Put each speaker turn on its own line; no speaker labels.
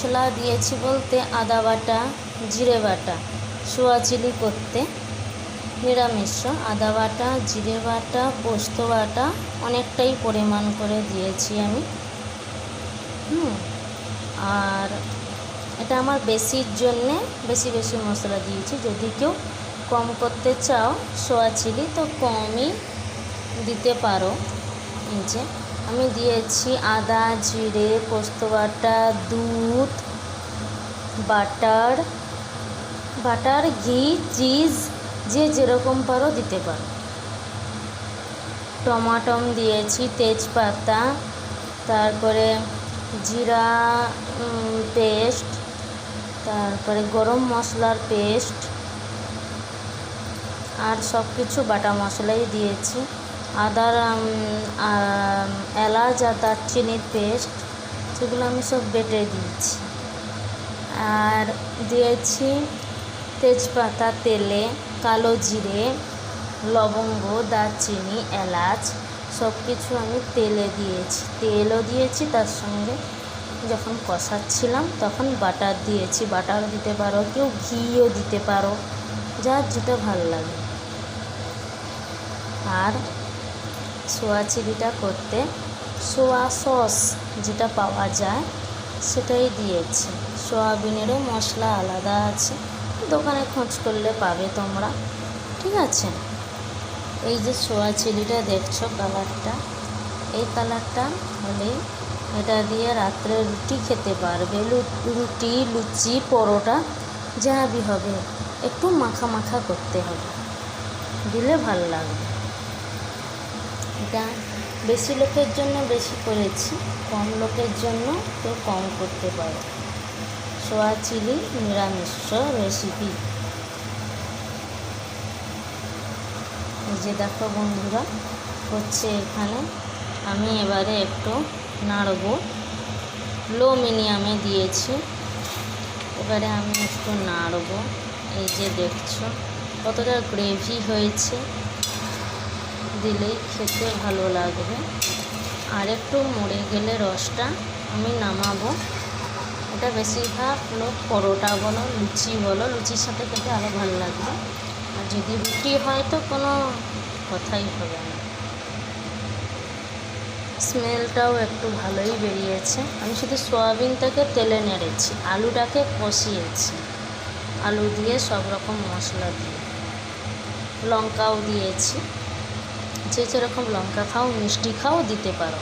মশলা দিয়েছি বলতে আদা বাটা, জিরে বাটা, সোয়া চিলি করতে নিরামিষ, আদা বাটা, জিরে বাটা, পোস্ত বাটা অনেকটাই পরিমাণ করে দিয়েছি আমি। আর এটা আমার বেশির জন্যে বেশি বেশি মশলা দিয়েছি। যদি কেউ কম করতে চাও সোয়া চিলি তো কমই দিতে পারো। এই যে আমি দিয়েছি আদা, জিরে, পোস্ত বাটা, দুধ, বাটার, ঘি, চিজ যে যেরকম পারো দিতে পারো। টমাটো দিয়েছি, তেজপাতা, তারপরে জিরা পেস্ট, তারপরে গরম মশলার পেস্ট আর সব কিছু বাটা মশলাই দিয়েছি। আদার এলাচ আর দারচিনির পেস্ট, সেগুলো আমি সব বেটে দিয়েছি। আর দিয়েছি তেজপাতা তেলে, কালো জিরে, লবঙ্গ, দারচিনি, এলাচ সব কিছু আমি তেলে দিয়েছি। তেলও দিয়েছি তার সঙ্গে। যখন কষাচ্ছিলাম তখন বাটার দিয়েছি, বাটার দিতে পারো, কেউ ঘিও দিতে পারো, যার যেটা ভালো লাগে। আর সোয়া চিলিটা করতে সোয়া সস যেটা পাওয়া যায় সেটাই দিয়েছি। সয়াবিনেরও মশলা আলাদা আছে, দোকানে খোঁজ করলে পাবে তোমরা, ঠিক আছে। এই যে সোয়া চিলিটা দেখছো কালারটা, এই কালারটা হলেই এটা দিয়ে রাত্রে রুটি খেতে পারবে। রুটি, লুচি, পরোটা যাবি হবে, একটু মাখা মাখা করতে হবে, দিলে ভালো লাগবে। এটা বেশি লোকের জন্য বেশি করেছি, কম লোকের জন্য তো কম করতে পারো। সোয়া চিলি নিরামিষ রেসিপি। এই যে দেখো বন্ধুরা হচ্ছে এখানে। আমি এবারে একটু নাড়বো, লো মিডিয়ামে দিয়েছি। এবারে আমি একটু নাড়বো। এই যে দেখছো কতটা গ্রেভি হয়েছে, দিলেই খেতে ভালো লাগবে। আর একটু মরে গেলে রসটা আমি নামাবো। এটা বেশিরভাগ লোক পরোটা বলো, লুচি বলো, লুচির সাথে খেতে আরও ভালো লাগবে। আর যদি রুটি হয় তো কোনো কথাই হবে না। স্মেলটাও একটু ভালোই বেরিয়েছে। আমি শুধু সয়াবিনটাকে তেলে নেড়েছি, আলুটাকে কষিয়েছি, আলু দিয়ে সব রকম মশলা দিয়ে, লঙ্কাও দিয়েছি। যে যেরকম লঙ্কা খাও, মিষ্টি খাও দিতে পারো।